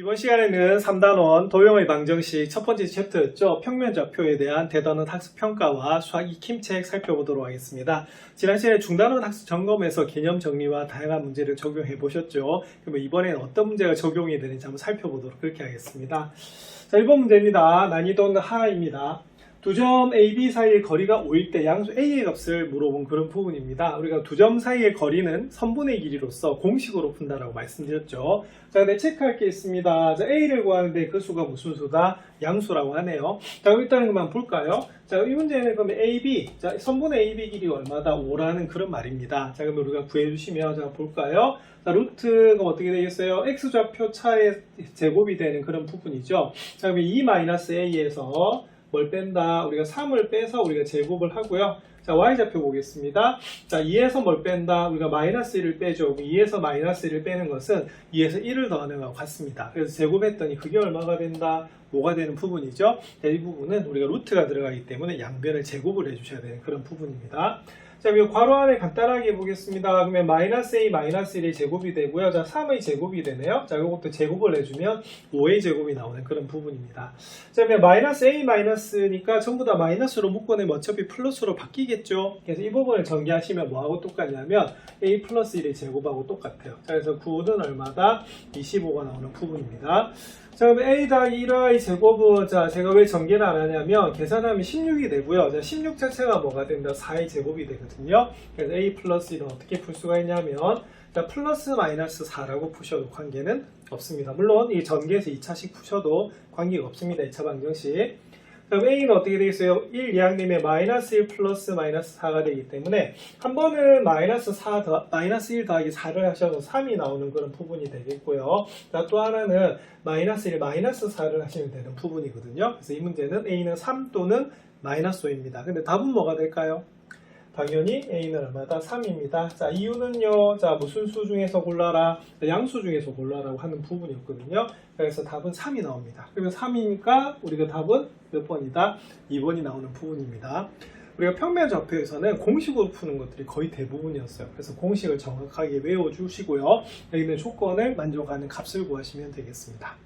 이번 시간에는 3단원 도형의 방정식 첫 번째 챕터였죠. 평면좌표에 대한 대단원 학습평가와 수학 익힘책 살펴보도록 하겠습니다. 지난 시간에 중단원 학습 점검에서 개념 정리와 다양한 문제를 적용해 보셨죠. 그러면 이번에는 어떤 문제가 적용이 되는지 한번 살펴보도록 그렇게 하겠습니다. 자, 1번 문제입니다. 난이도는 하나입니다. 두 점 A, B 사이의 거리가 5일 때 양수 A의 값을 물어본 그런 부분입니다. 우리가 두 점 사이의 거리는 선분의 길이로서 공식으로 푼다라고 말씀드렸죠. 자, 근데 체크할 게 있습니다. 자, A를 구하는데 그 수가 무슨 수다? 양수라고 하네요. 자, 그럼 일단 그만 볼까요? 자, 이 문제는 그러면 AB, 자, 선분의 AB 길이가 얼마다? 5라는 그런 말입니다. 자, 그럼 우리가 구해주시면, 자, 볼까요? 자, 루트가 어떻게 되겠어요? X좌표 차의 제곱이 되는 그런 부분이죠. 자, 그러면 2-A에서 뭘 뺀다? 우리가 3을 빼서 우리가 제곱을 하고요. 자, Y좌표 보겠습니다. 자, 2에서 뭘 뺀다? 우리가 마이너스 1을 빼죠. 2에서 마이너스 1을 빼는 것은 2에서 1을 더하는 것과 같습니다. 그래서 제곱했더니 그게 얼마가 된다? 5가 되는 부분이죠. 자, 이 부분은 우리가 루트가 들어가기 때문에 양변을 제곱을 해주셔야 되는 그런 부분입니다. 자, 이 괄호 안에 간단하게 보겠습니다. 그러면 마이너스 A, 마이너스 1의 제곱이 되고요. 자, 3의 제곱이 되네요. 자, 이것도 제곱을 해주면 5의 제곱이 나오는 그런 부분입니다. 자, 그러면 마이너스 A, 마이너스니까 전부 다 마이너스로 묶어내면 어차피 플러스로 바뀌겠죠. 그래서 이 부분을 전개하시면 뭐하고 똑같냐면 A 플러스 1의 제곱하고 똑같아요. 자, 그래서 9는 얼마다? 25가 나오는 부분입니다. 자, 그럼 A 더하기 1y 제곱은, 자, 제가 왜 전개를 안 하냐면, 계산하면 16이 되고요. 자, 16 자체가 뭐가 된다? 4의 제곱이 되거든요. 그래서 A 플러스 1은 어떻게 풀 수가 있냐면, 자, 플러스 마이너스 4라고 푸셔도 관계는 없습니다. 물론, 이 전개에서 2차식 푸셔도 관계가 없습니다. 2차 방정식. 그럼 A는 어떻게 되겠어요? 1 이항림에 마이너스 1 플러스 마이너스 4가 되기 때문에 한 번은 마이너스 1 더하기 4를 하셔서 3이 나오는 그런 부분이 되겠고요. 자, 또 하나는 마이너스 1 마이너스 4를 하시면 되는 부분이거든요. 그래서 이 문제는 A는 3 또는 마이너스 5입니다. 근데 답은 뭐가 될까요? 당연히 A는 얼마다? 3입니다. 자, 이유는요. 자, 무슨 수 중에서 골라라? 양수 중에서 골라라고 하는 부분이었거든요. 그래서 답은 3이 나옵니다. 그러면 3이니까 우리가 답은 몇 번이다? 2번이 나오는 부분입니다. 우리가 평면 좌표에서는 공식으로 푸는 것들이 거의 대부분이었어요. 그래서 공식을 정확하게 외워주시고요. 여기 있는 조건을 만족하는 값을 구하시면 되겠습니다.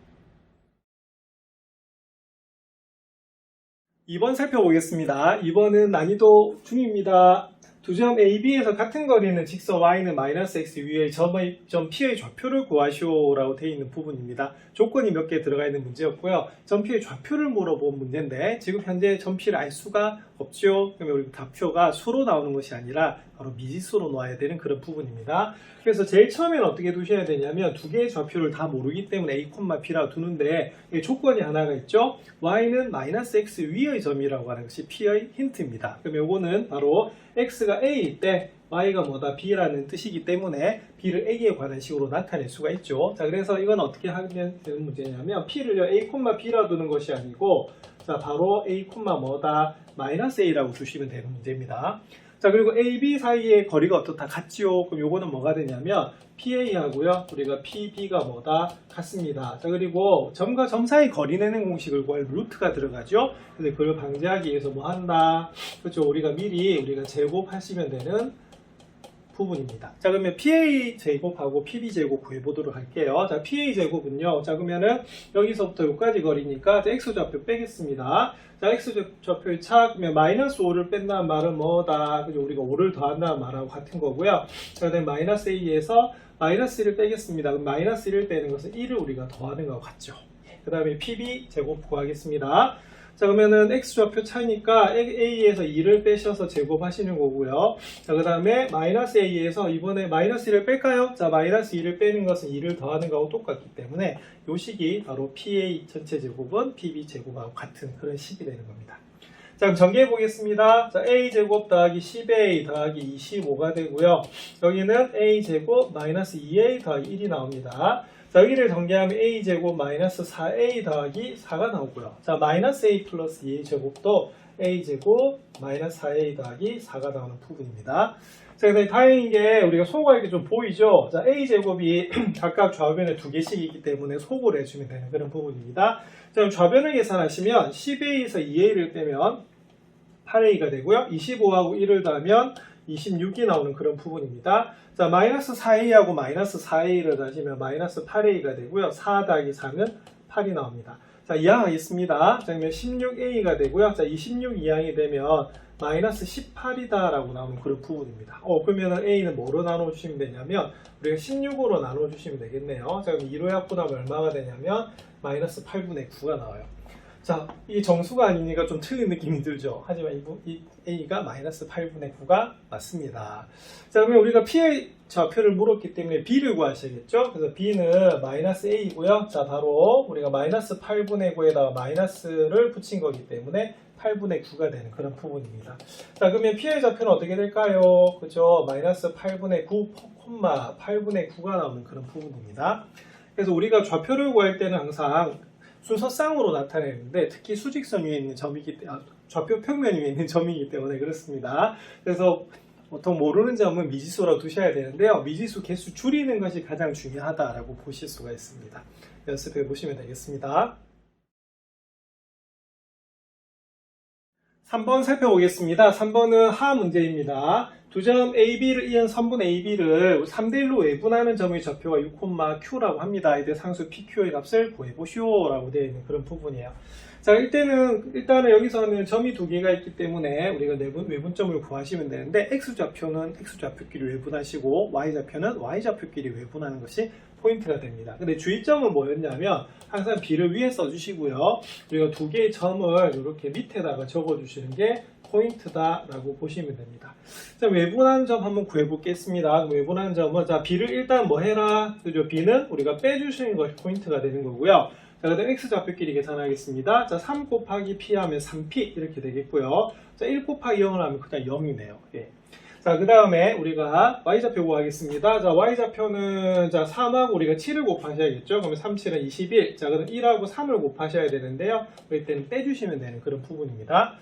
2번 살펴보겠습니다. 2번은 난이도 중입니다. 두 점 A, B에서 같은 거리는 직선 Y는 마이너스 X 위의 점 P의 좌표를 구하시오라고 되어 있는 부분입니다. 조건이 몇 개 들어가 있는 문제였고요. 점 P의 좌표를 물어본 문제인데 지금 현재 점 P를 알 수가 없죠. 그러면 우리 좌표가 수로 나오는 것이 아니라 바로 미지수로 놓아야 되는 그런 부분입니다. 그래서 제일 처음에는 어떻게 두셔야 되냐면 두 개의 좌표를 다 모르기 때문에 A, P라고 두는데 조건이 하나가 있죠. Y는 마이너스 X 위의 점이라고 하는 것이 P의 힌트입니다. 그러면 이거는 바로 X가 A일 때 Y가 뭐다? B라는 뜻이기 때문에 B를 A에 관한 식으로 나타낼 수가 있죠. 자, 그래서 이건 어떻게 하면 되는 문제냐면 P를 A, B라 두는 것이 아니고 자, 바로 A, 뭐다? 마이너스 A라고 두시면 되는 문제입니다. 자, 그리고 A, B 사이의 거리가 어떻다? 같지요? 그럼 요거는 뭐가 되냐면 PA 하고요. 우리가 PB가 뭐다? 같습니다. 자, 그리고 점과 점 사이 거리 내는 공식을 구할 루트가 들어가죠. 근데 그걸 방지하기 위해서 뭐 한다? 그렇죠. 우리가 미리 제곱하시면 되는 부분입니다. 자, 그러면 PA 제곱하고 PB 제곱 구해보도록 할게요. 자, PA 제곱은요. 자, 그러면은 여기서부터 여기까지 거리니까 X 좌표 빼겠습니다. 자, X 좌표의 차, 그러면 마이너스 5를 뺀다는 말은 뭐다? 그죠? 우리가 5를 더한다는 말하고 같은 거고요. 자, 그다음에 마이너스 A에서 마이너스 1을 빼겠습니다. 그럼 마이너스 1을 빼는 것은 1을 우리가 더하는 것과 같죠. 그 다음에 PB 제곱 구하겠습니다. 자, 그러면은 X좌표 차이니까 A에서 2를 빼셔서 제곱하시는 거고요. 자, 그 다음에 마이너스 A에서 이번에 마이너스 1을 뺄까요? 자, 마이너스 2를 빼는 것은 2를 더하는 거하고 똑같기 때문에 요 식이 바로 PA 전체 제곱은 PB 제곱하고 같은 그런 식이 되는 겁니다. 자, 그럼 전개해 보겠습니다. 자, A제곱 더하기 10A 더하기 25가 되고요. 여기는 A제곱 마이너스 2A 더하기 1이 나옵니다. 자, 여기를 전개하면 A제곱 마이너스 4A 더하기 4가 나오고요. 자, 마이너스 A 플러스 2A 제곱도 A제곱 마이너스 4A 더하기 4가 나오는 부분입니다. 자, 근데 다행인 게 우리가 소가 이렇게 좀 보이죠? 자, A제곱이 각각 좌변에 두 개씩이기 때문에 소를 해주면 되는 그런 부분입니다. 자, 그럼 좌변을 계산하시면 10A에서 2A를 빼면 8A가 되고요. 25하고 1을 더하면 26이 나오는 그런 부분입니다. 자, 마이너스 4a하고 마이너스 4a를 다시면 마이너스 8a가 되고요. 4 더하기 4는 8이 나옵니다. 자, 이항하겠습니다. 자, 그러면 16a가 되고요. 자, 26 이항이 되면 마이너스 18이다 라고 나오는 그런 부분입니다. 그러면 a는 뭐로 나눠주시면 되냐면 우리가 16으로 나눠주시면 되겠네요. 자, 그럼 2로 약분하면 얼마가 되냐면 마이너스 8분의 9가 나와요. 자, 이 정수가 아니니까 좀 틀린 느낌이 들죠. 하지만 이 a가 마이너스 8분의 9가 맞습니다. 자, 그러면 우리가 p의 좌표를 물었기 때문에 b를 구하셔야겠죠. 그래서 b는 마이너스 a고요. 자, 바로 우리가 마이너스 8분의 9에다가 마이너스를 붙인 거기 때문에 8분의 9가 되는 그런 부분입니다. 자, 그러면 p의 좌표는 어떻게 될까요? 그죠? 마이너스 8분의 9, 8분의 9가 나오는 그런 부분입니다. 그래서 우리가 좌표를 구할 때는 항상 순서쌍으로 나타내는데 특히 수직선 위에 있는 점이기 때문에 좌표 평면 위에 있는 점이기 때문에 그렇습니다. 그래서 보통 모르는 점은 미지수로 두셔야 되는데요. 미지수 개수 줄이는 것이 가장 중요하다라고 보실 수가 있습니다. 연습해 보시면 되겠습니다. 3번 살펴보겠습니다. 3번은 하 문제입니다. 두 점 AB를 이은 선분 AB를 3대1로 외분하는 점의 좌표가 6,Q라고 합니다. 이때 상수 PQ의 값을 구해보시오 라고 되어 있는 그런 부분이에요. 자, 일단은 여기서는 점이 두 개가 있기 때문에 우리가 외분점을 구하시면 되는데 X좌표는 X좌표끼리 외분하시고 Y좌표는 Y좌표끼리 외분하는 것이 포인트가 됩니다. 근데 주의점은 뭐였냐면 항상 B를 위에 써주시고요. 우리가 두 개의 점을 이렇게 밑에다가 적어주시는 게 포인트다라고 보시면 됩니다. 자, 외분한 점 한번 구해보겠습니다. 외분한 점은 자, B를 일단 뭐 해라? 그죠? B는 우리가 빼주시는 것이 포인트가 되는 거고요. 자, 그 다음 X좌표끼리 계산하겠습니다. 자, 3 곱하기 P 하면 3P 이렇게 되겠고요. 자, 1 곱하기 0을 하면 그냥 0이네요. 예. 자, 그 다음에 우리가 Y좌표 구하겠습니다. 자, Y좌표는 자, 3하고 우리가 7을 곱하셔야겠죠. 그러면 3, 7은 21. 자, 그럼 1하고 3을 곱하셔야 되는데요. 이때는 빼주시면 되는 그런 부분입니다.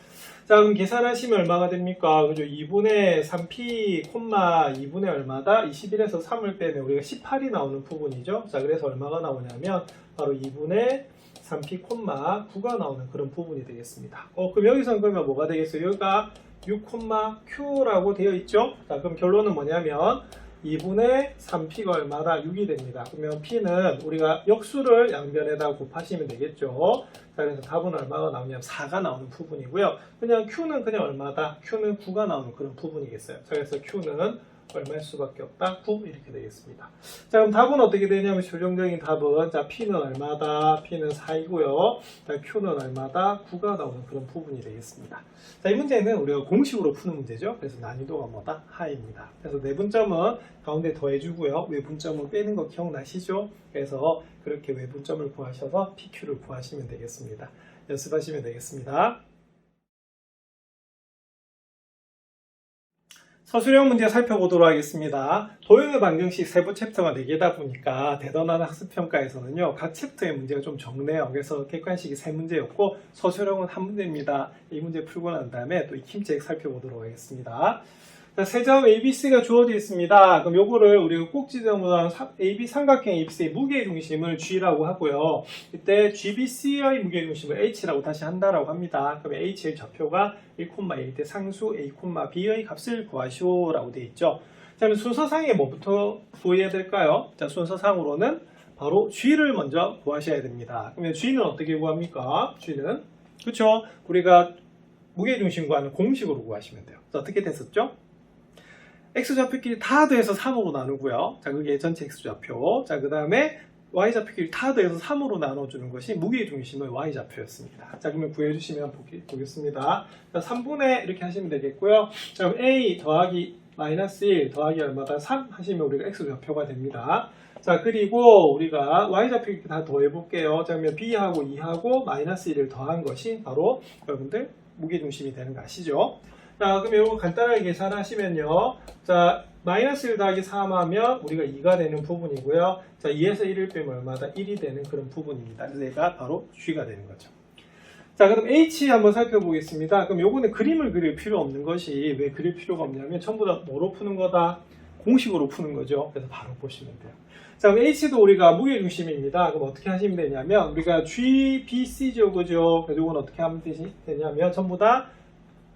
자, 그럼 계산하시면 얼마가 됩니까? 그죠? 2분의 3P, 2분의 얼마다? 21에서 3을 빼면 우리가 18이 나오는 부분이죠. 자, 그래서 얼마가 나오냐면 바로 2분의 3P, 9가 나오는 그런 부분이 되겠습니다. 그럼 여기서는 그러면 뭐가 되겠어요? 여기가 6,Q라고 되어 있죠? 자, 그럼 결론은 뭐냐면 2분의 3P가 얼마다? 6이 됩니다. 그러면 P는 우리가 역수를 양변에다 곱하시면 되겠죠? 자, 그래서 답은 얼마가 나오냐면 4가 나오는 부분이고요. 그냥 Q는 그냥 얼마다? Q는 9가 나오는 그런 부분이겠어요. 자, 그래서 Q는 얼마일 수밖에 없다? 9 이렇게 되겠습니다. 자, 그럼 답은 어떻게 되냐면 최종적인 답은 자, P는 얼마다? P는 4이고요. 자, Q는 얼마다? 9가 나오는 그런 부분이 되겠습니다. 자, 이 문제는 우리가 공식으로 푸는 문제죠. 그래서 난이도가 뭐다? 하입니다. 그래서 내분점은 가운데 더해주고요. 외분점은 빼는 거 기억나시죠? 그래서 그렇게 외분점을 구하셔서 PQ를 구하시면 되겠습니다. 연습하시면 되겠습니다. 서술형 문제 살펴보도록 하겠습니다. 도형의 방정식 세부 챕터가 4개다 보니까 대단한 학습평가에서는요, 각 챕터의 문제가 좀 적네요. 그래서 객관식이 3문제였고 서술형은 1문제입니다. 이 문제 풀고 난 다음에 또 익힘책 살펴보도록 하겠습니다. 자, 세 점 ABC가 주어져 있습니다. 그럼 요거를 우리가 꼭지점으로 AB 삼각형 ABC의 무게중심을 G라고 하고요. 이때 GBC의 무게중심을 H라고 다시 한다라고 합니다. 그러면 H의 좌표가 1,1 때 상수 A, B의 값을 구하시오라고 되어 있죠. 자, 그럼 순서상에 뭐부터 구해야 될까요? 자, 순서상으로는 바로 G를 먼저 구하셔야 됩니다. 그러면 G는 어떻게 구합니까? G는 그렇죠. 우리가 무게중심 구하는 공식으로 구하시면 돼요. 자, 어떻게 됐었죠? X좌표끼리 다 더해서 3으로 나누고요. 자, 그게 전체 X좌표. 자, 그 다음에 Y좌표끼리 다 더해서 3으로 나눠주는 것이 무게중심의 Y좌표였습니다. 자, 그러면 구해주시면 보겠습니다. 자, 3분의 이렇게 하시면 되겠고요. 자, 그럼 A 더하기 마이너스 1 더하기 얼마다? 3 하시면 우리가 X좌표가 됩니다. 자, 그리고 우리가 Y좌표 다 더해볼게요. 자, 그러면 B하고 2하고 마이너스 1을 더한 것이 바로 여러분들 무게중심이 되는 거 아시죠? 자, 그럼 이거 간단하게 계산하시면요. 자, 마이너스 1 더하기 3 하면 우리가 2가 되는 부분이고요. 자, 2에서 1을 빼면 얼마다? 1이 되는 그런 부분입니다. 그래서 얘가 바로 G가 되는 거죠. 자, 그럼 H 한번 살펴보겠습니다. 그럼 요거는 그림을 그릴 필요 없는 것이 왜 그릴 필요가 없냐면 전부 다 뭐로 푸는 거다? 공식으로 푸는 거죠. 그래서 바로 보시면 돼요. 자, 그럼 H도 우리가 무게중심입니다. 그럼 어떻게 하시면 되냐면 우리가 GBC죠, 그죠? 그래서 이건 어떻게 하면 되냐면 전부 다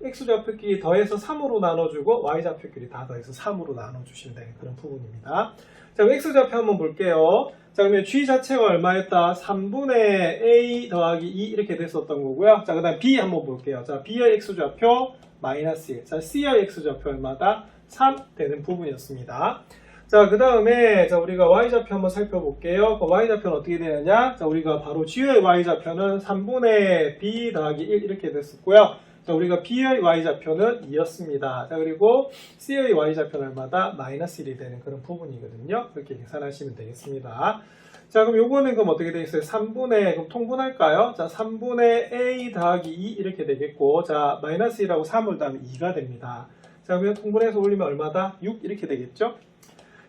x좌표끼리 더해서 3으로 나눠주고 y좌표끼리 다 더해서 3으로 나눠주시면 되는 그런 부분입니다. 자, 그럼 x좌표 한번 볼게요. 자, 그러면 g 자체가 얼마였다? 3분의 a 더하기 2 이렇게 됐었던 거고요. 자, 그 다음 b 한번 볼게요. 자, b의 x좌표 마이너스 1. 자, c의 x좌표 얼마다? 3 되는 부분이었습니다. 자, 그 다음에 자, 우리가 y좌표 한번 살펴볼게요. 그 y좌표는 어떻게 되느냐? 자, 우리가 바로 g의 y좌표는 3분의 b 더하기 1 이렇게 됐었고요. 자, 우리가 b의 y좌표는 2였습니다. 자, 그리고 c의 y좌표는 얼마다? 마이너스 1이 되는 그런 부분이거든요. 그렇게 계산하시면 되겠습니다. 자, 그럼 요거는 그럼 어떻게 되겠어요? 3분의, 그럼 통분할까요? 자, 3분의 a 더하기 2 이렇게 되겠고, 자, 마이너스 1하고 3을 더하면 2가 됩니다. 자, 그러면 통분해서 올리면 얼마다? 6 이렇게 되겠죠?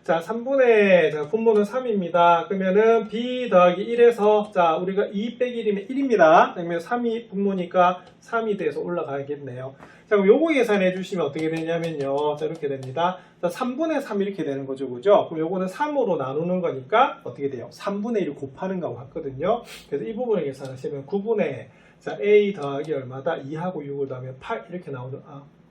자, 3분의, 자, 분모는 3입니다. 그러면은 b 더하기 1에서, 자, 우리가 2 빼기 1이면 1입니다. 그러면 3이 분모니까 3이 돼서 올라가야겠네요. 자, 그럼 요거 계산해 주시면 어떻게 되냐면요. 자, 이렇게 됩니다. 자, 3분의 3 이렇게 되는 거죠. 그죠? 그럼 요거는 3으로 나누는 거니까 어떻게 돼요? 3분의 1을 곱하는 거하고 같거든요. 그래서 이 부분을 계산하시면 9분의, 자, a 더하기 얼마다? 2하고 6을 더하면 8 이렇게 나오는,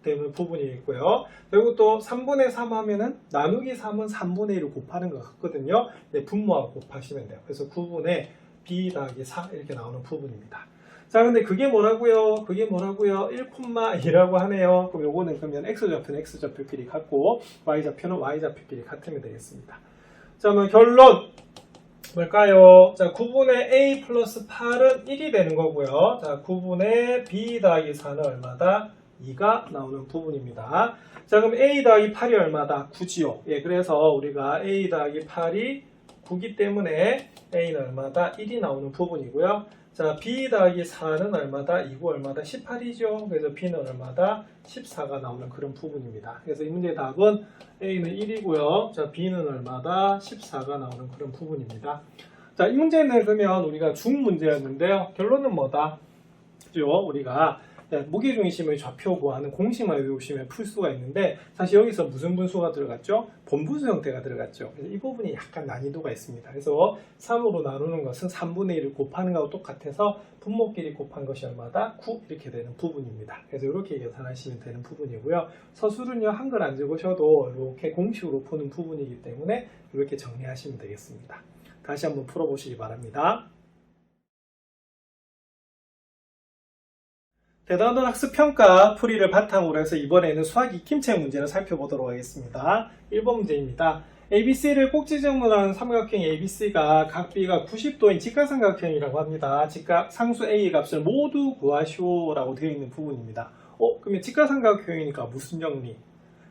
되는 부분이 있고요. 그리고 또 3분의 3 하면은 나누기 3은 3분의 1을 곱하는 것 같거든요. 네, 분모하고 곱하시면 돼요. 그래서 9분의 b 더하기 4 이렇게 나오는 부분입니다. 자, 근데 그게 뭐라고요? 그게 뭐라고요? 1,2라고 하네요. 그럼 요거는 그러면 x좌표는 x좌표끼리 같고 y좌표는 y좌표끼리 같으면 되겠습니다. 자, 그러면 결론 뭘까요? 자, 9분의 a 플러스 8은 1이 되는 거고요. 자, 9분의 b 더하기 4는 얼마다? 2가 나오는 부분입니다. 자, 그럼 a 더하기 8이 얼마다? 9지요. 예, 그래서 우리가 a 더하기 8이 9기 때문에 a는 얼마다? 1이 나오는 부분이고요. 자, b 더하기 4는 얼마다? 2고 얼마다? 18이죠. 그래서 b는 얼마다? 14가 나오는 그런 부분입니다. 그래서 이 문제의 답은 a는 1이고요. 자, b는 얼마다? 14가 나오는 그런 부분입니다. 자, 이 문제는 그러면 우리가 중 문제였는데요. 결론은 뭐다? 그죠? 우리가 무게중심의 좌표 구하는 공식만 외우시면 풀 수가 있는데 사실 여기서 무슨 분수가 들어갔죠? 본분수 형태가 들어갔죠. 그래서 이 부분이 약간 난이도가 있습니다. 그래서 3으로 나누는 것은 3분의 1을 곱하는 것과 똑같아서 분모끼리 곱한 것이 얼마다? 9 이렇게 되는 부분입니다. 그래서 이렇게 계산하시면 되는 부분이고요. 서술은요 한글 안 적으셔도 이렇게 공식으로 푸는 부분이기 때문에 이렇게 정리하시면 되겠습니다. 다시 한번 풀어보시기 바랍니다. 대단원 학습평가 풀이를 바탕으로 해서 이번에는 수학 익힘책 문제를 살펴보도록 하겠습니다. 1번 문제입니다. ABC를 꼭지점으로 삼각형 ABC가 각 B가 90도인 직각삼각형이라고 합니다. 직각 상수 A의 값을 모두 구하시오라고 되어 있는 부분입니다. 그러면 직각삼각형이니까 무슨 정리?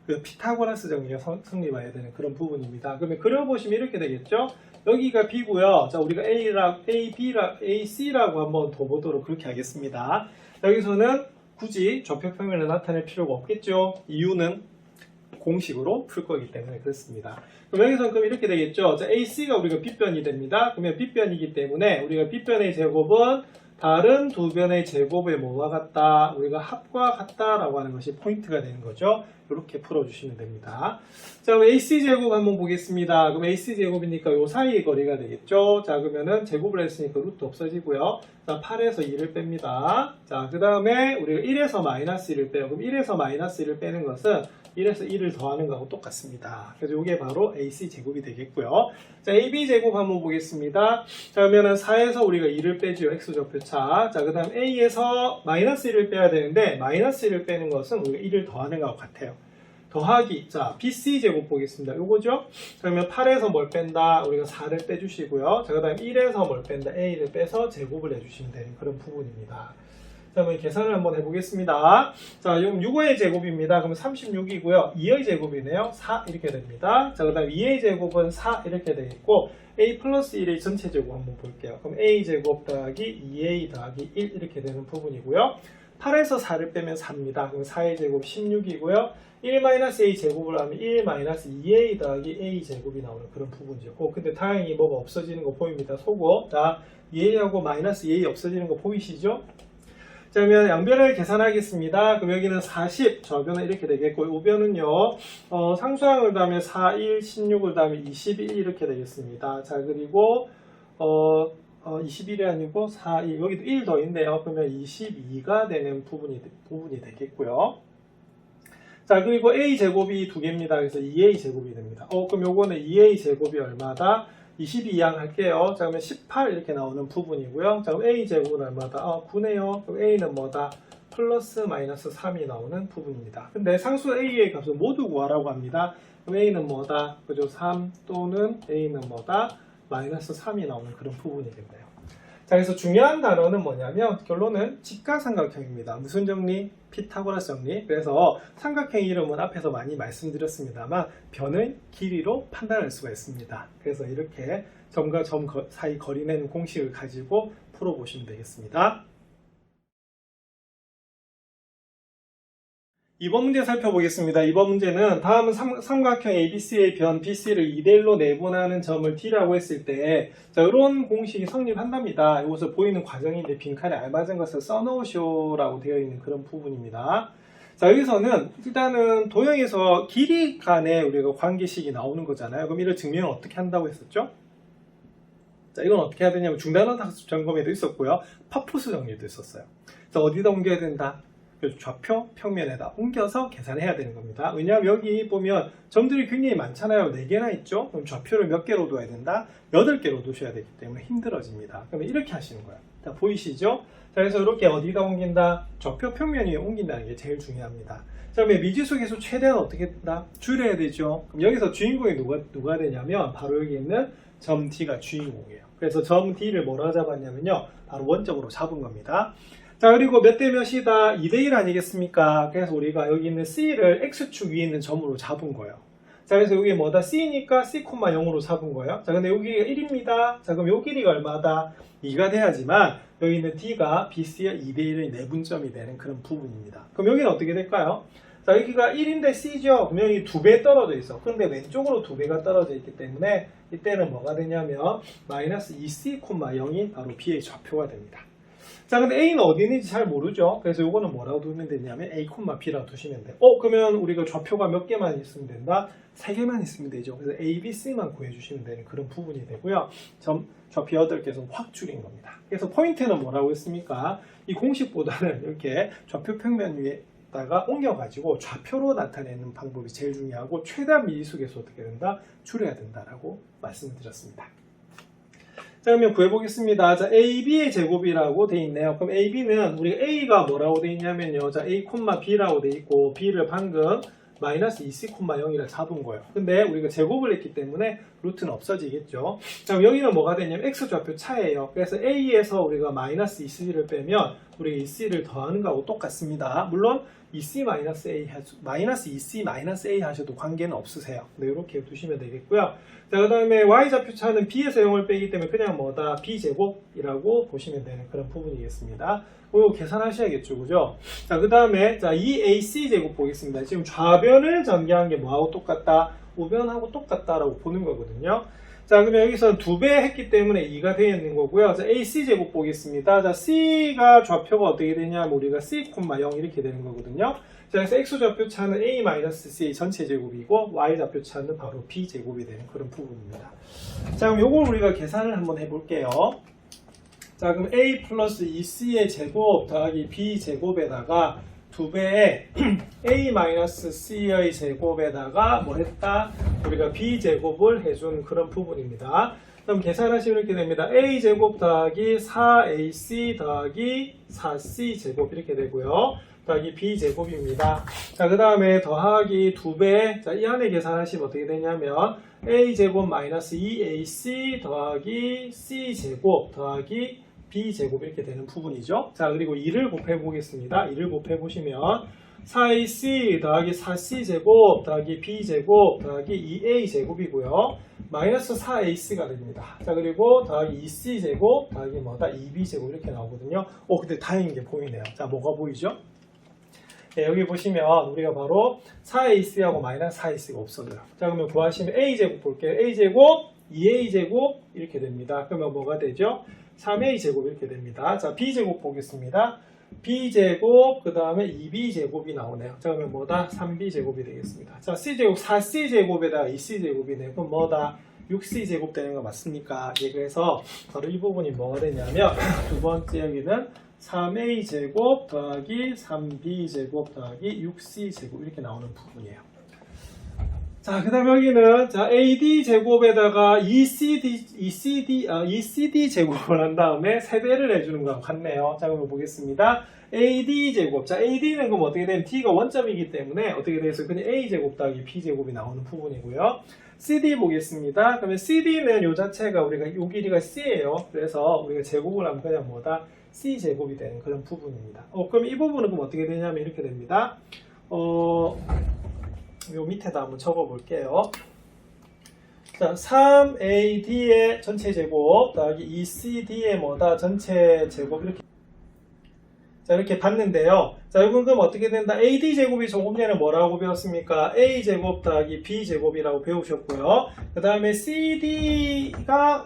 그 피타고라스 정리가 성립해야 되는 그런 부분입니다. 그러면 그려보시면 이렇게 되겠죠? 여기가 B고요. 자, 우리가 AC라고 한번 더 보도록 그렇게 하겠습니다. 여기서는 굳이 좌표평면을 나타낼 필요가 없겠죠. 이유는 공식으로 풀 거기 때문에 그렇습니다. 그럼 여기서는 그럼 이렇게 되겠죠. 자, AC가 우리가 B변이 됩니다. 그러면 B변이기 때문에 우리가 B변의 제곱은 다른 두 변의 제곱의 뭐와 같다? 우리가 합과 같다라고 하는 것이 포인트가 되는 거죠. 이렇게 풀어주시면 됩니다. 자, 그럼 AC 제곱 한번 보겠습니다. 그럼 AC 제곱이니까 요 사이의 거리가 되겠죠. 자, 그러면은 제곱을 했으니까 루트 없어지고요. 자, 8에서 2를 뺍니다. 자, 그 다음에 우리가 1에서 마이너스 1을 빼요. 그럼 1에서 마이너스 1을 빼는 것은 1에서 1을 더하는 거하고 똑같습니다. 그래서 이게 바로 AC 제곱이 되겠고요. 자, AB 제곱 한번 보겠습니다. 자, 그러면은 4에서 우리가 2를 빼죠. X좌표차. 자, 그 다음 A에서 마이너스 1을 빼야 되는데 마이너스 1을 빼는 것은 우리가 1을 더하는 거하고 같아요. 더하기. 자, BC 제곱 보겠습니다. 요거죠? 그러면 8에서 뭘 뺀다? 우리가 4를 빼주시고요. 자, 그 다음 1에서 뭘 뺀다? A를 빼서 제곱을 해주시면 되는 그런 부분입니다. 자, 그럼 계산을 한번 해보겠습니다. 자, 그럼 6의 제곱입니다. 그럼 36이고요. 2의 제곱이네요. 4 이렇게 됩니다. 자, 그 다음 2의 제곱은 4 이렇게 되겠고 A 플러스 1의 전체 제곱 한번 볼게요. 그럼 A 제곱 더하기 2A 더하기 1 이렇게 되는 부분이고요. 8에서 4를 빼면 4입니다. 그럼 4의 제곱 16이고요. 1-A 제곱을 하면 1-2A 더하기 A 제곱이 나오는 그런 부분이죠. 근데 다행히 뭐가 없어지는 거 보입니다. 소고. 자, 2A하고 마이너스 2A 없어지는 거 보이시죠? 자, 그러면 양변을 계산하겠습니다. 그럼 여기는 40, 저변은 이렇게 되겠고, 우변은요, 상수항을 더하면 4, 1, 16을 더하면 21 이렇게 되겠습니다. 자, 그리고, 21이 아니고 4, 여기도 1 더 있네요. 그러면 22가 되는 부분이 되겠고요. 자, 그리고 a제곱이 두 개입니다. 그래서 2a제곱이 됩니다. 그럼 요거는 2a제곱이 얼마다? 22양 할게요. 자, 그러면 18 이렇게 나오는 부분이고요. 자, 그럼 a제곱은 얼마다? 9네요. 그럼 a는 뭐다? 플러스 마이너스 3이 나오는 부분입니다. 근데 상수 a의 값을 모두 구하라고 합니다. 그럼 a는 뭐다? 그죠? 3 또는 a는 뭐다? 마이너스 3이 나오는 그런 부분이겠네요. 자, 그래서 중요한 단어는 뭐냐면 결론은 직각삼각형입니다. 무슨 정리? 피타고라스 정리. 그래서 삼각형 이름은 앞에서 많이 말씀드렸습니다만 변의 길이로 판단할 수가 있습니다. 그래서 이렇게 점과 점 사이 거리 내는 공식을 가지고 풀어보시면 되겠습니다. 이번 문제 살펴보겠습니다. 이번 문제는 다음은 삼각형 ABC의 변 BC를 2대1로 내분하는 점을 D라고 했을 때 자, 이런 공식이 성립한답니다. 이것을 보이는 과정인데 빈칸에 알맞은 것을 써놓으시오라고 되어 있는 그런 부분입니다. 자, 여기서는 일단은 도형에서 길이 간에 우리가 관계식이 나오는 거잖아요. 그럼 이를 증명을 어떻게 한다고 했었죠? 자, 이건 어떻게 해야 되냐면 중단원 학습 점검에도 있었고요. 파푸스 정리도 있었어요. 자, 어디다 옮겨야 된다? 좌표 평면에다 옮겨서 계산해야 되는 겁니다. 왜냐하면 여기 보면 점들이 굉장히 많잖아요. 4개나 있죠? 그럼 좌표를 몇 개로 둬야 된다? 8개로 두셔야 되기 때문에 힘들어집니다. 그러면 이렇게 하시는 거예요. 자, 보이시죠? 자, 그래서 이렇게 어디다 옮긴다? 좌표 평면 위에 옮긴다는 게 제일 중요합니다. 자, 그러면 미지수 계수 최대한 어떻게 된다? 줄여야 되죠? 그럼 여기서 주인공이 누가 되냐면 바로 여기 있는 점 D가 주인공이에요. 그래서 점 D를 뭐라 잡았냐면요. 바로 원점으로 잡은 겁니다. 자, 그리고 몇 대 몇이다? 2대1 아니겠습니까? 그래서 우리가 여기 있는 C를 X축 위에 있는 점으로 잡은 거예요. 자, 그래서 여기 뭐다? C니까 C, 0으로 잡은 거예요. 자, 근데 여기가 1입니다. 자, 그럼 요 길이가 얼마다? 2가 돼야지만 여기 있는 D가 BC와 2대1의 내분점이 되는 그런 부분입니다. 그럼 여기는 어떻게 될까요? 자, 여기가 1인데 C죠? 그럼 여기 2배 떨어져 있어. 근데 왼쪽으로 2배가 떨어져 있기 때문에 이때는 뭐가 되냐면 마이너스 2C, 0이 바로 B의 좌표가 됩니다. 자, 근데 A는 어디 있는지 잘 모르죠? 그래서 요거는 뭐라고 두면 되냐면 A, B라고 두시면 돼요. 그러면 우리가 좌표가 몇 개만 있으면 된다? 3개만 있으면 되죠. 그래서 A, B, C만 구해주시면 되는 그런 부분이 되고요. 좌표 8개에서 확 줄인 겁니다. 그래서 포인트는 뭐라고 했습니까? 이 공식보다는 이렇게 좌표 평면 위에다가 옮겨가지고 좌표로 나타내는 방법이 제일 중요하고 최대한 미지수계수 어떻게 된다? 줄여야 된다라고 말씀을 드렸습니다. 자, 그러면 구해보겠습니다. 자, AB의 제곱이라고 돼 있네요. 그럼 AB는 우리 A가 뭐라고 돼 있냐면요. 자, A, B라고 돼 있고 B를 방금 마이너스 2C, 0이라 잡은 거예요. 근데 우리가 제곱을 했기 때문에 루트는 없어지겠죠. 자, 그럼 여기는 뭐가 되냐면 X좌표 차예요. 그래서 A에서 우리가 마이너스 2C를 빼면 우리 2C를 더하는 거하고 똑같습니다. 물론 2C 마이너스 A 마이너스 2C 마이너스 A 하셔도 관계는 없으세요. 네, 이렇게 두시면 되겠고요. 자, 그 다음에 Y좌표 차는 B에서 0을 빼기 때문에 그냥 뭐다? B제곱이라고 보시면 되는 그런 부분이겠습니다. 그리고 계산하셔야겠죠, 그죠? 자, 그 다음에 자, 2AC 제곱 보겠습니다. 지금 좌변을 전개한 게 뭐하고 똑같다? 우변하고 똑같다라고 보는 거거든요. 자, 그러면 여기서는 2배 했기 때문에 2가 되어 있는 거고요. 자, AC 제곱 보겠습니다. 자, C가 좌표가 어떻게 되냐면 우리가 C, 0 이렇게 되는 거거든요. 자, 그래서 X좌표 차는 A-C 전체 제곱이고 Y좌표 차는 바로 B 제곱이 되는 그런 부분입니다. 자, 그럼 요걸 우리가 계산을 한번 해볼게요. 자, 그럼 A 플러스 2C의 제곱 더하기 B 제곱에다가 2배의 A-C의 제곱에다가 뭐 했다? 우리가 B 제곱을 해준 그런 부분입니다. 그럼 계산하시면 이렇게 됩니다. A 제곱 더하기 4AC 더하기 4C 제곱 이렇게 되고요. 더하기 B 제곱입니다. 자, 그 다음에 더하기 2배. 자, 이 안에 계산하시면 어떻게 되냐면 A 제곱 마이너스 2AC 더하기 C 제곱 더하기 B 제곱 이렇게 되는 부분이죠. 자, 그리고 2를 곱해 보겠습니다. 2를 곱해 보시면 4AC 더하기 4C 제곱 더하기 B 제곱 더하기 2A 제곱이고요. 마이너스 4AC가 됩니다. 자, 그리고 더하기 2C 제곱 더하기 뭐다? 2B 제곱 이렇게 나오거든요. 근데 다행인 게 보이네요. 자, 뭐가 보이죠? 네, 여기 보시면 우리가 바로 4AC하고 마이너스 4AC가 없어져요. 자, 그러면 구하시면 A제곱 볼게요. A제곱, 2A제곱 이렇게 됩니다. 그러면 뭐가 되죠? 3A제곱 이렇게 됩니다. 자, B제곱 보겠습니다. B제곱, 그 다음에 2B제곱이 나오네요. 자, 그러면 뭐다? 3B제곱이 되겠습니다. 자, C제곱, 4C제곱에다가 2C제곱이네요. 그럼 뭐다? 6c제곱 되는 거 맞습니까? 예, 그래서 바로 이 부분이 뭐가 되냐면 두 번째 여기는 3a제곱 더하기 3b제곱 더하기 6c제곱 이렇게 나오는 부분이에요. 자, 그 다음 여기는 자 AD제곱에다가 ECD 제곱을 한 다음에 세배를 해주는 거랑 같네요. 자, 그럼 보겠습니다. AD제곱. 자, AD는 그럼 어떻게 되면 D가 원점이기 때문에 어떻게 되겠어요? 그냥 A제곱 더하기 B제곱이 나오는 부분이고요. CD 보겠습니다. 그러면 CD는 요 자체가 우리가 요 길이가 C예요. 그래서 우리가 제곱을 하면 그냥 뭐다? C제곱이 되는 그런 부분입니다. 그럼 이 부분은 그럼 어떻게 되냐면 이렇게 됩니다. 요 밑에다 한번 적어 볼게요. 자, 3AD의 전체 제곱 더하기 2CD의 뭐다? 전체 제곱 이렇게. 자, 이렇게 봤는데요. 자, 이건 그럼 어떻게 된다? AD 제곱이 조금 전에 뭐라고 배웠습니까? A 제곱 더하기 B 제곱이라고 배우셨고요. 그 다음에 CD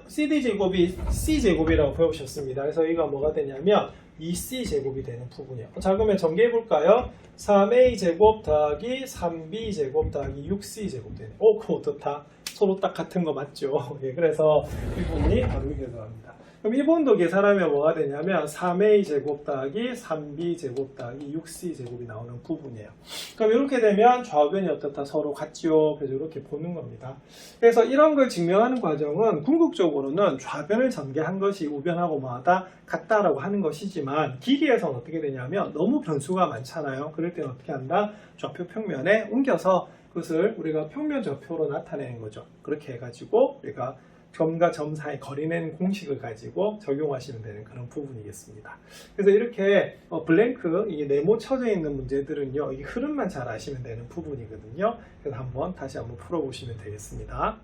제곱이 C 제곱이라고 배우셨습니다. 그래서 이거 뭐가 되냐면 2C 제곱이 되는 부분이에요. 자, 그러면 전개해 볼까요? 3A 제곱 더하기 3B 제곱 더하기 6C 제곱 되네. 그럼 어떻다? 서로 딱 같은 거 맞죠? 예, 그래서 이 부분이 바로 이렇게 들어갑니다. 그럼 이 부분도 계산하면 뭐가 되냐면 3a 제곱 더하기 3b 제곱 더하기 6c 제곱이 나오는 부분이에요. 그럼 이렇게 되면 좌변이 어떻다? 서로 같죠. 그래서 이렇게 보는 겁니다. 그래서 이런 걸 증명하는 과정은 궁극적으로는 좌변을 전개한 것이 우변하고 뭐하다? 같다라고 하는 것이지만 기기에서는 어떻게 되냐면 너무 변수가 많잖아요. 그럴 때는 어떻게 한다? 좌표 평면에 옮겨서 그것을 우리가 평면 좌표로 나타내는 거죠. 그렇게 해가지고 우리가 점과 점 사이 거리는 공식을 가지고 적용하시면 되는 그런 부분이겠습니다. 그래서 이렇게 블랭크, 이게 네모 쳐져 있는 문제들은요, 이 흐름만 잘 아시면 되는 부분이거든요. 그래서 다시 한번 풀어보시면 되겠습니다.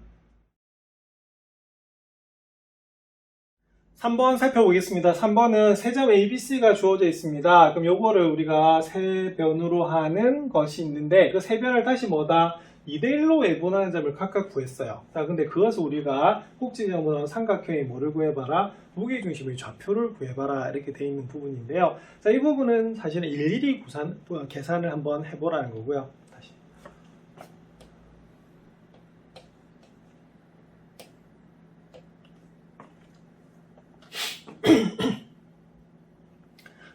3번 살펴보겠습니다. 3번은 세 점 ABC가 주어져 있습니다. 그럼 요거를 우리가 세 변으로 하는 것이 있는데 그 세 변을 다시 뭐다? 2대1로 외분하는 점을 각각 구했어요. 자, 근데 그것을 우리가 꼭지점으로 삼각형의 뭐를 구해봐라? 무게중심의 좌표를 구해봐라. 이렇게 되어 있는 부분인데요. 자, 이 부분은 사실은 일일이 계산을 한번 해보라는 거고요. 다시.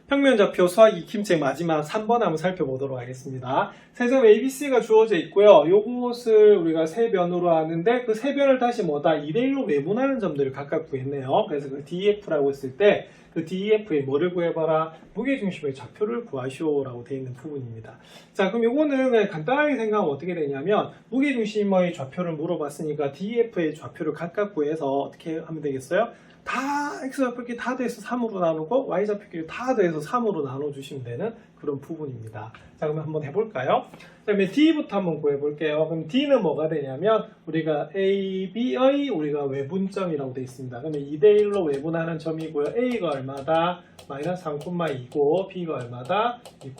평면좌표 수학 익힘책 마지막 3번 한번 살펴보도록 하겠습니다. 세점 ABC가 주어져 있고요. 요것을 우리가 세 변으로 하는데 그 세 변을 다시 뭐다? 2대1로 외분하는 점들을 각각 구했네요. 그래서 그 DEF라고 했을 때 그 DEF의 뭐를 구해봐라? 무게중심의 좌표를 구하시오라고 되어 있는 부분입니다. 자, 그럼 요거는 간단하게 생각하면 어떻게 되냐면 무게중심의 좌표를 물어봤으니까 DEF의 좌표를 각각 구해서 어떻게 하면 되겠어요? 다 x좌표끼리 다 더해서 3으로 나누고 y좌표끼리 다 더해서 3으로 나눠주시면 되는 그런 부분입니다. 자, 그러면 한번 해볼까요? 그 다음에 D부터 한번 구해볼게요. 그럼 D는 뭐가 되냐면 우리가 A, B의 우리가 외분점이라고 되어 있습니다. 그러면 2대1로 외분하는 점이고요. A가 얼마다? 마이너스 3,2고 B가 얼마다? 2,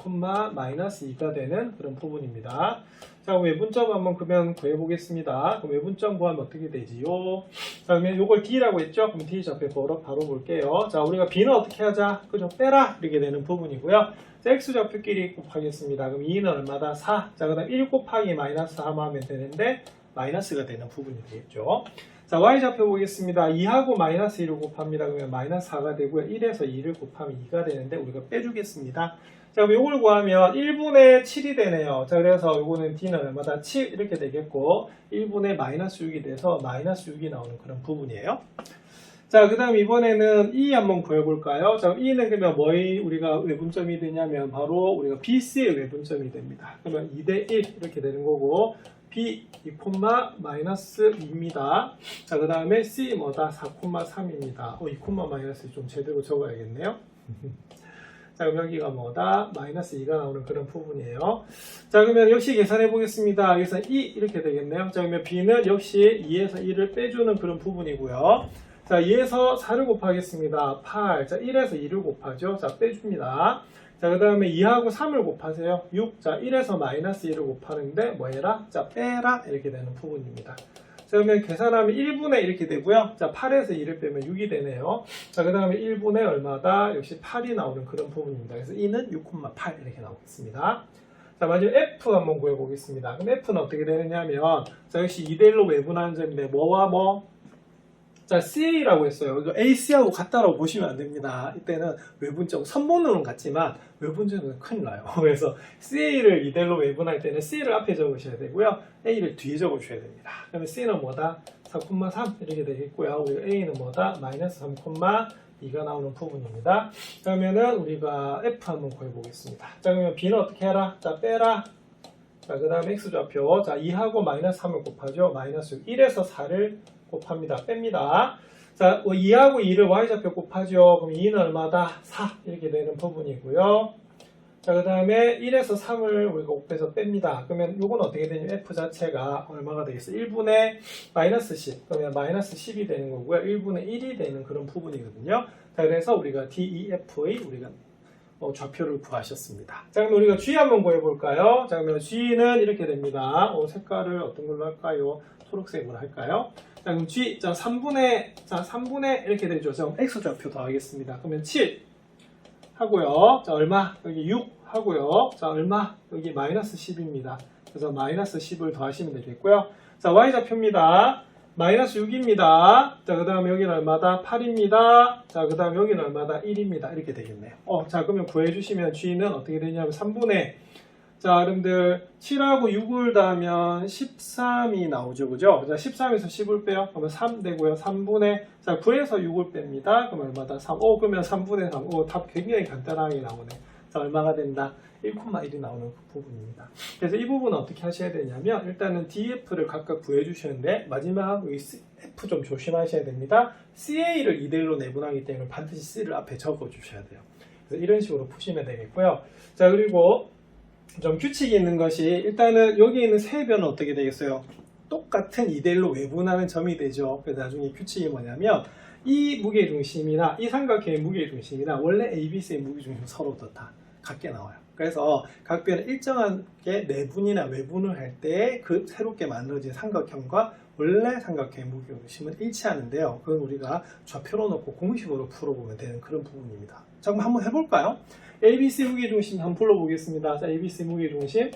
마이너스 2가 되는 그런 부분입니다. 자, 외분점 한번 그러면 구해보겠습니다. 그럼 외분점 구하면 어떻게 되지요? 자, 그러면 요걸 D라고 했죠? 그럼 D 좌표 바로 볼게요. 자, 우리가 B는 어떻게 하자? 그죠? 빼라! 이렇게 되는 부분이고요. 자, X좌표끼리 곱하겠습니다. 그럼 2는 얼마다? 4. 자, 그 다음 1 곱하기 마이너스 3 하면 되는데, 마이너스가 되는 부분이 되겠죠. 자, Y좌표 보겠습니다. 2하고 마이너스 1을 곱합니다. 그러면 마이너스 4가 되고요. 1에서 2를 곱하면 2가 되는데, 우리가 빼주겠습니다. 자, 그럼 이걸 구하면 1분의 7이 되네요. 자, 그래서 이거는 D는 얼마다? 7 이렇게 되겠고 1분의 마이너스 6이 돼서 마이너스 6이 나오는 그런 부분이에요. 자, 그 다음 이번에는 E 한번 구해볼까요? 자, E는 그러면 뭐의 우리가 외분점이 되냐면 바로 우리가 BC의 외분점이 됩니다. 그러면 2대1 이렇게 되는 거고 B 2, 마이너스 2입니다. 자, 그 다음에 C 뭐다? 4,3입니다. 2, 마이너스 좀 제대로 적어야겠네요. 자, 그럼 여기가 뭐다? 마이너스 2가 나오는 그런 부분이에요. 자, 그러면 역시 계산해 보겠습니다. 여기서 2 이렇게 되겠네요. 자, 그러면 B는 역시 2에서 1을 빼주는 그런 부분이고요. 자, 2에서 4를 곱하겠습니다. 8. 자, 1에서 2를 곱하죠. 자, 빼줍니다. 자, 그 다음에 2하고 3을 곱하세요. 6. 자, 1에서 마이너스 1을 곱하는데 뭐 해라? 자, 빼라. 이렇게 되는 부분입니다. 자, 그러면 계산하면 1분의 이렇게 되고요. 자, 8에서 2를 빼면 6이 되네요. 자, 그 다음에 1분의 얼마다? 역시 8이 나오는 그런 부분입니다. 그래서 2는 6,8 이렇게 나오겠습니다. 자, 마지막 F 한번 구해보겠습니다. 그럼 F는 어떻게 되느냐면, 자, 역시 2대1로 외분하는 점인데, 뭐와 뭐? 자, CA라고 했어요. 이거 AC하고 같다라고 보시면 안 됩니다. 이때는 외분점, 선본으로는 같지만 외분점은 큰일 나요. 그래서 CA를 2대1로 외분할 때는 C를 앞에 적으셔야 되고요. A를 뒤에 적으셔야 됩니다. 그러면 C는 뭐다? 4,3 이렇게 되겠고요. 우리가 A는 뭐다? 마이너스 3,2가 나오는 부분입니다. 그러면은 우리가 F 한번 구해보겠습니다. 자, 그러면 B는 어떻게 해라? 자, 빼라. 자, 그 다음에 X좌표. 자, 2하고 마이너스 3을 곱하죠. 마이너스 1에서 4를 곱합니다. 뺍니다. 자, 2하고 2를 Y좌표 곱하죠. 그럼 2는 얼마다? 4 이렇게 되는 부분이고요. 자, 그 다음에 1에서 3을 우리가 곱해서 뺍니다. 그러면 이건 어떻게 되냐면 F 자체가 얼마가 되겠어요? 1분의 마이너스 10. 그러면 마이너스 10이 되는 거고요. 1분의 1이 되는 그런 부분이거든요. 자, 그래서 우리가 DEF의 우리가 좌표를 구하셨습니다. 자, 그럼 우리가 G 한번 구해볼까요? 자, 그러면 G는 이렇게 됩니다. 색깔을 어떤 걸로 할까요? 초록색으로 할까요? 자, 그럼 G, 자, 3분의 이렇게 되죠. 그럼 X좌표 더하겠습니다. 그러면 7 하고요. 자, 얼마? 여기 6 하고요. 자, 얼마? 여기 마이너스 10입니다. 그래서 마이너스 10을 더하시면 되겠고요. 자, Y좌표입니다. 마이너스 6입니다. 자, 그 다음에 여기는 얼마다? 8입니다. 자, 그 다음에 여기는 얼마다? 1입니다. 이렇게 되겠네요. 자, 그러면 구해주시면 G는 어떻게 되냐면 3분의, 자, 여러분들 7하고 6을 더하면 13이 나오죠. 그죠? 자, 13에서 10을 빼요. 그러면 3 되고요. 3분의, 자, 9에서 6을 뺍니다. 그럼 얼마다? 3. 그러면 3분의 3. 답 굉장히 간단하게 나오네. 자, 얼마가 된다? 1,1이 나오는 그 부분입니다. 그래서 이 부분은 어떻게 하셔야 되냐면 일단은 DF를 각각 구해주시는데 마지막 F 좀 조심하셔야 됩니다. CA를 2대1로 내분하기 때문에 반드시 C를 앞에 적어주셔야 돼요. 그래서 이런 식으로 푸시면 되겠고요. 자, 그리고 좀 규칙이 있는 것이 일단은 여기 있는 세 변은 어떻게 되겠어요? 똑같은 2대1로 외분하는 점이 되죠. 그래서 나중에 규칙이 뭐냐면 이 무게중심이나 이 삼각형의 무게중심이나 원래 ABC의 무게중심 서로 다 같게 나와요. 그래서 각 변은 일정하게 내분이나 외분을 할 때 그 새롭게 만들어진 삼각형과 원래 삼각형의 무게중심은 일치하는데요. 그건 우리가 좌표로 놓고 공식으로 풀어보면 되는 그런 부분입니다. 자, 그럼 한번 해볼까요? ABC 무게중심 한번 불러보겠습니다. 자, ABC 무게중심.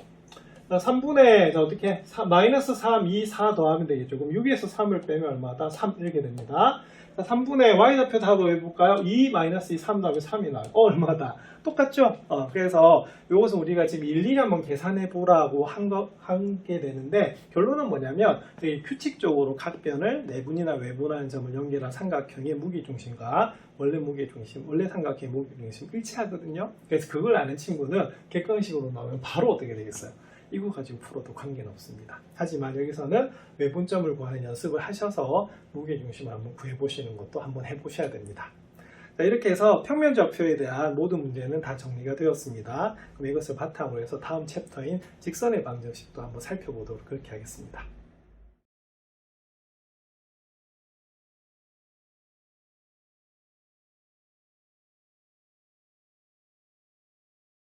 자, 3분의, 자, 어떻게? 마이너스 3, 2, 4 더하면 되겠죠. 그럼 6에서 3을 빼면 얼마다? 3 이렇게 됩니다. 자, 3분의 Y좌표 다 더해볼까요? 2 마이너스 2, 3 더하면 3이 나와요. 얼마다? 똑같죠? 그래서 이것은 우리가 지금 일일이 한번 계산해보라고 한게 되는데 결론은 뭐냐면 되게 규칙적으로 각 변을 내분이나 외분하는 점을 연결한 삼각형의 무게중심과 원래 무게중심, 원래 삼각형의 무게중심 일치하거든요. 그래서 그걸 아는 친구는 객관식으로 나오면 바로 어떻게 되겠어요? 이거 가지고 풀어도 관계는 없습니다. 하지만 여기서는 외분점을 구하는 연습을 하셔서 무게중심을 한번 구해보시는 것도 한번 해보셔야 됩니다. 자, 이렇게 해서 평면좌표에 대한 모든 문제는 다 정리가 되었습니다. 그럼 이것을 바탕으로 해서 다음 챕터인 직선의 방정식도 한번 살펴보도록 그렇게 하겠습니다.